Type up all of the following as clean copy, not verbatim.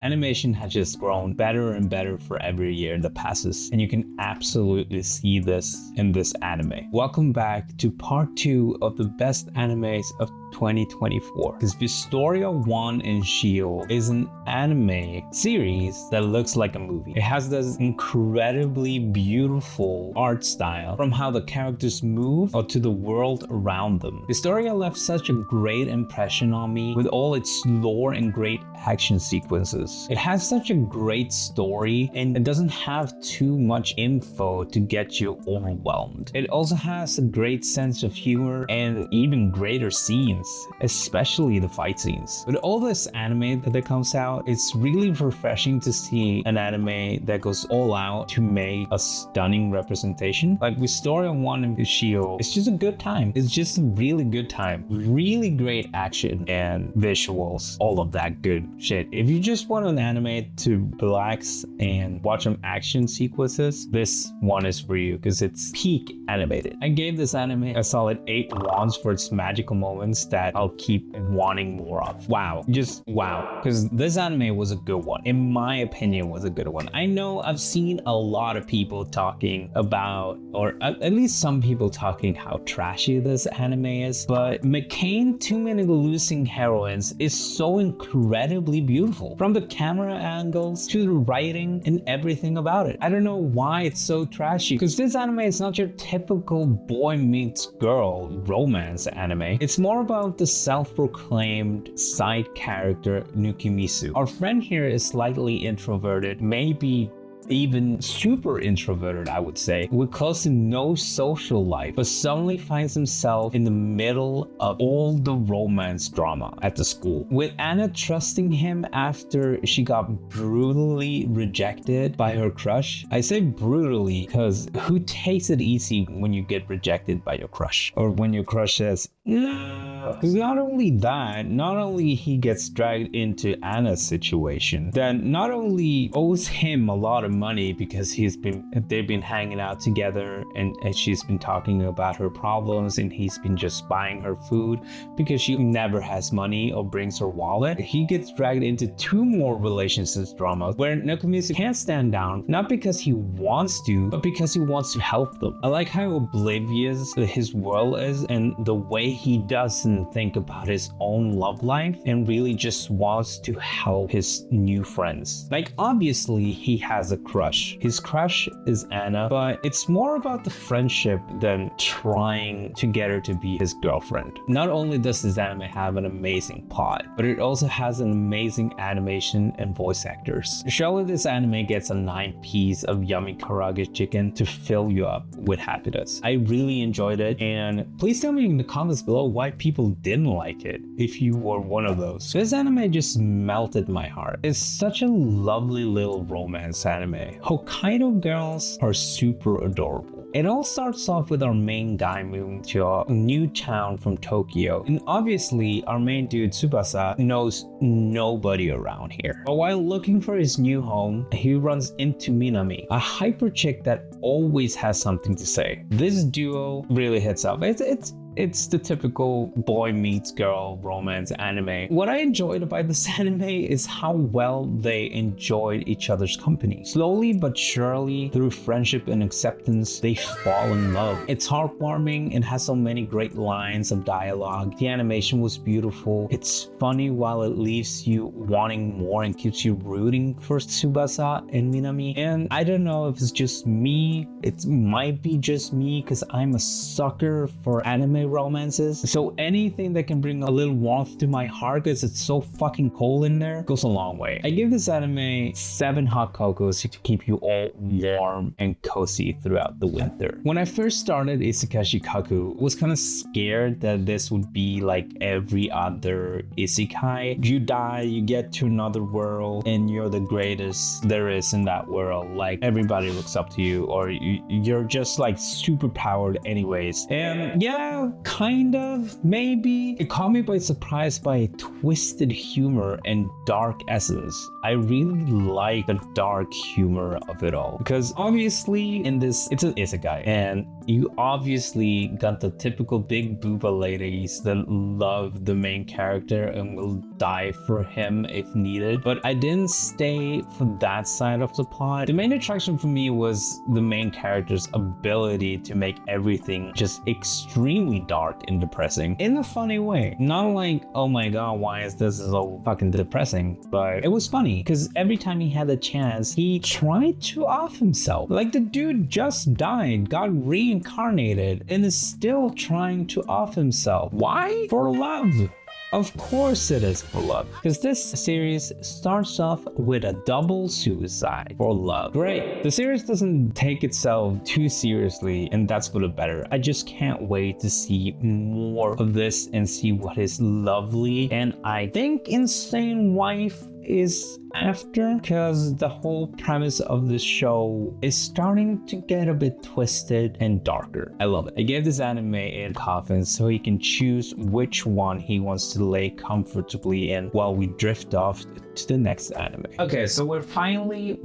Animation has just grown better and better for every year that passes, and you can absolutely see this in this anime. Welcome back to part 2 of the best animes of 2024, because Vistoria 1 and Shield is an anime series that looks like a movie. It has this incredibly beautiful art style, from how the characters move or to the world around them. Vistoria left such a great impression on me with all its lore and great action sequences. It has such a great story, and it doesn't have too much info to get you overwhelmed. It also has a great sense of humor and even greater scenes, especially the fight scenes. With all this anime that comes out, it's really refreshing to see an anime that goes all out to make a stunning representation. Like with Story 1 and Shield, it's just a good time. It's just a really good time. Really great action and visuals, all of that good shit. If you just want an anime to relax and watch some action sequences, this one is for you because it's peak animated. I gave this anime a solid 8 wands for its magical moments that I'll keep wanting more of. Wow, just wow. Because this anime was a good one. In my opinion, was a good one. I know I've seen a lot of people talking about, or at least some people talking how trashy this anime is, but McCain, Too Many Losing Heroines is so incredibly beautiful. From the camera angles to the writing and everything about it. I don't know why it's so trashy, because this anime is not your typical boy meets girl romance anime. It's more about the self-proclaimed side character Nukimisu. Our friend here is slightly introverted, maybe even super introverted, I would say, with close to no social life, but suddenly finds himself in the middle of all the romance drama at the school. With Anna trusting him after she got brutally rejected by her crush. I say brutally because who takes it easy when you get rejected by your crush? Or when your crush says, no. Because not only that, not only he gets dragged into Anna's situation, then not only owes him a lot of money because they've been hanging out together and she's been talking about her problems and he's been just buying her food because she never has money or brings her wallet. He gets dragged into 2 more relationships dramas where Nukimisu can't stand down, not because he wants to, but because he wants to help them. I like how oblivious his world is and the way he doesn't think about his own love life and really just wants to help his new friends. Like, obviously he has a crush. His crush is Anna, but it's more about the friendship than trying to get her to be his girlfriend. Not only does this anime have an amazing plot, but it also has an amazing animation and voice actors. Surely this anime gets a 9 piece of yummy karaage chicken to fill you up with happiness. I really enjoyed it, and please tell me in the comments below why people didn't like it if you were one of those. This anime just melted my heart. It's such a lovely little romance anime. Hokkaido girls are super adorable. It all starts off with our main guy moving to a new town from Tokyo, and obviously our main dude Tsubasa knows nobody around here. But while looking for his new home, he runs into Minami, a hyper chick that always has something to say. This duo really hits up. It's the typical boy meets girl romance anime. What I enjoyed about this anime is how well they enjoyed each other's company. Slowly but surely, through friendship and acceptance, they fall in love. It's heartwarming and has so many great lines of dialogue. The animation was beautiful. It's funny while it leaves you wanting more and keeps you rooting for Tsubasa and Minami. And I don't know if it's just me. It might be just me because I'm a sucker for anime romances, so anything that can bring a little warmth to my heart because it's so fucking cold in there goes a long way. I give this anime 7 hot cocos to keep you all warm and cozy throughout the winter. When I first started Isekai Shikaku, I was kind of scared that this would be like every other isekai. You die, you get to another world, and you're the greatest there is in that world. Like, everybody looks up to you, or you're just like super powered anyways. And yeah, kind of, maybe. It caught me by surprise by twisted humor and dark essence. I really like the dark humor of it all, because obviously in this, it's an isekai, and you obviously got the typical big booba ladies that love the main character and will die for him if needed, but I didn't stay for that side of the plot. The main attraction for me was the main character's ability to make everything just extremely dark and depressing in a funny way. Not like, oh my god, why is this so fucking depressing? But it was funny because every time he had a chance, he tried to off himself. Like the dude just died, got reincarnated, and is still trying to off himself. Why? For love. Of course it is for love, because this series starts off with a double suicide for love. Great. The series doesn't take itself too seriously, and that's for the better. I just can't wait to see more of this and see what his lovely and I think insane wife is after, because the whole premise of this show is starting to get a bit twisted and darker. I love it. I gave this anime a coffin so he can choose which one he wants to lay comfortably in while we drift off to the next anime. Okay, so we're finally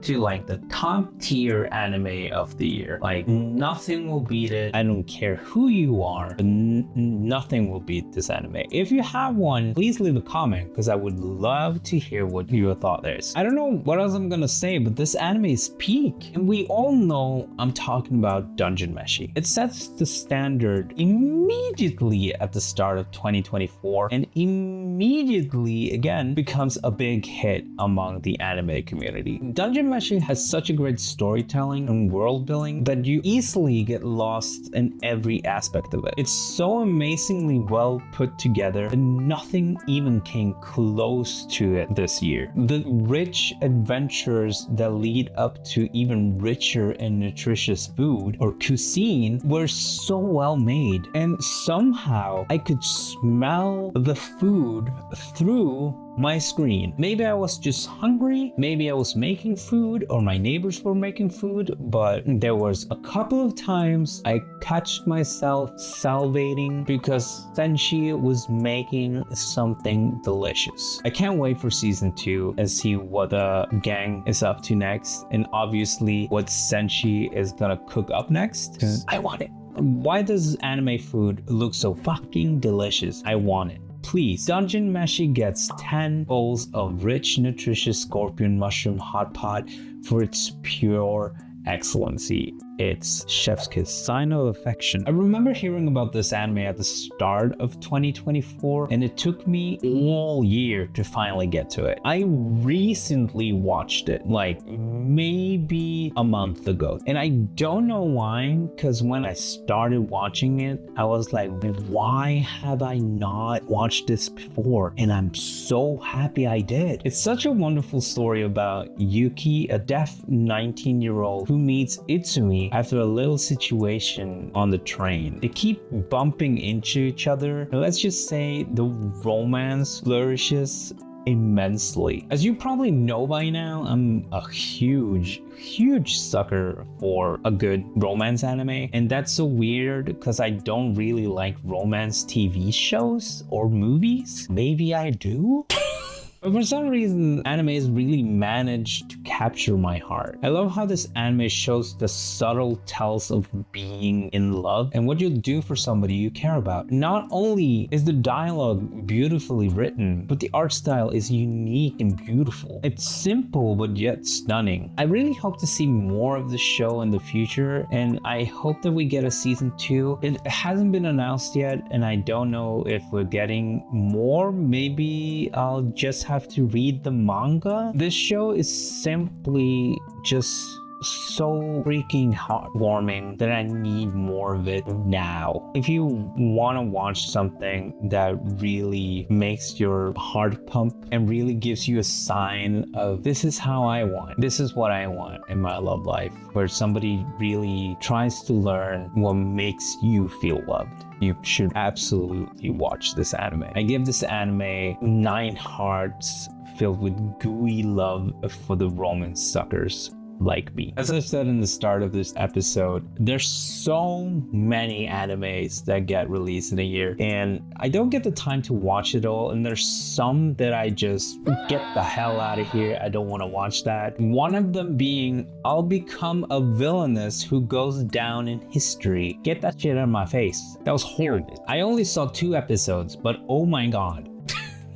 to like the top tier anime of the year. Like nothing will beat it. I don't care who you are, but nothing will beat this anime. If you have one, please leave a comment because I would love to hear what your thought is. I don't know what else I'm gonna say, but this anime is peak, and we all know I'm talking about Dungeon Meshi. It sets the standard immediately at the start of 2024 and immediately again becomes a big hit among the anime community. Dungeon Meshi has such a great storytelling and world building that you easily get lost in every aspect of it. It's so amazingly well put together that nothing even came close to it this year. The rich adventures that lead up to even richer and nutritious food or cuisine were so well made, and somehow I could smell the food through my screen. Maybe I was just hungry, maybe I was making food or my neighbors were making food, but there was a couple of times I catched myself salivating because Senshi was making something delicious. I can't wait for season 2 and see what the gang is up to next, and obviously what Senshi is gonna cook up next. I want it. Why does anime food look so fucking delicious? I want it. Please, Dungeon Meshi gets 10 bowls of rich, nutritious scorpion mushroom hot pot for its pure excellency. It's chef's kiss, sign of affection. I remember hearing about this anime at the start of 2024, and it took me all year to finally get to it. I recently watched it, like maybe a month ago, and I don't know why, because when I started watching it, I was like, why have I not watched this before? And I'm so happy I did. It's such a wonderful story about Yuki, a deaf 19-year-old who meets Itsumi after a little situation on the train. They keep bumping into each other, and let's just say the romance flourishes immensely. As you probably know by now, I'm a huge sucker for a good romance anime, and that's so weird because I don't really like romance TV shows or movies. Maybe I do? But for some reason, animes really managed to capture my heart. I love how this anime shows the subtle tells of being in love and what you'll do for somebody you care about. Not only is the dialogue beautifully written, but the art style is unique and beautiful. It's simple but yet stunning. I really hope to see more of the show in the future, and I hope that we get a season 2. It hasn't been announced yet, and I don't know if we're getting more. Maybe I'll just have to read the manga. This show is simply just so freaking heartwarming that I need more of it now. If you want to watch something that really makes your heart pump and really gives you a sign of this is how I want, this is what I want in my love life, where somebody really tries to learn what makes you feel loved, you should absolutely watch this anime. I give this anime 9 hearts filled with gooey love for the romance suckers like me. As I said in the start of this episode, there's so many animes that get released in a year, and I don't get the time to watch it all, and there's some that I just get the hell out of here, I don't want to watch that. One of them being I'll Become a Villainess Who Goes Down in History. Get that shit out of my face. That was horrible. I only saw 2 episodes, but oh my god.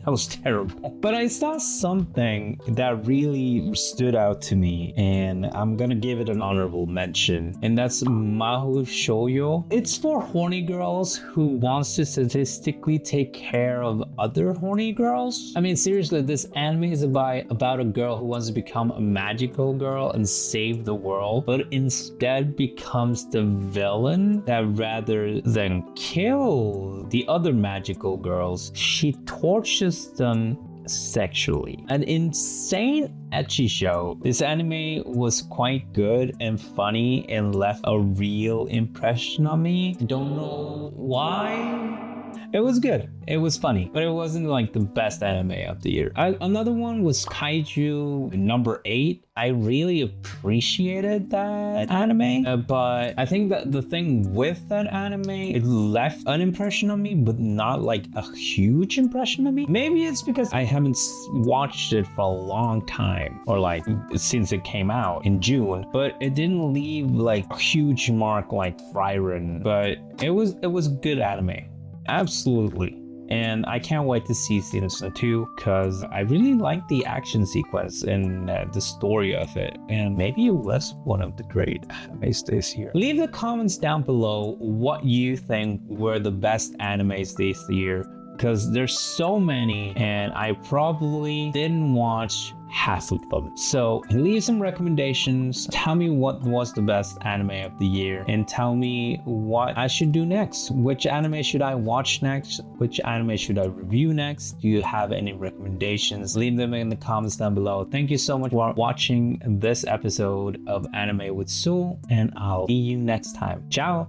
That was terrible. But I saw something that really stood out to me, and I'm gonna give it an honorable mention, and that's Mahu Shoujo. It's for horny girls who wants to statistically take care of other horny girls. I mean, seriously, this anime is about a girl who wants to become a magical girl and save the world, but instead becomes the villain that rather than kill the other magical girls, she tortures them sexually. An insane ecchi show. This anime was quite good and funny and left a real impression on me. I don't know why. It was good. It was funny, but it wasn't like the best anime of the year. Another one was Kaiju number 8. I really appreciated that anime, but I think that the thing with that anime, it left an impression on me, but not like a huge impression on me. Maybe it's because I haven't watched it for a long time, or like since it came out in June, but it didn't leave like a huge mark like Frieren, but it was good anime. Absolutely. And I can't wait to see season 2 because I really like the action sequence and the story of it. And maybe it was one of the great animes this year. Leave the comments down below what you think were the best animes this year, because there's so many and I probably didn't watch half of them. So leave some recommendations. Tell me what was the best anime of the year, and tell me what I should do next. Which anime should I watch next? Which anime should I review next? Do you have any recommendations? Leave them in the comments down below. Thank you so much for watching this episode of Anime with Zul, and I'll see you next time. Ciao!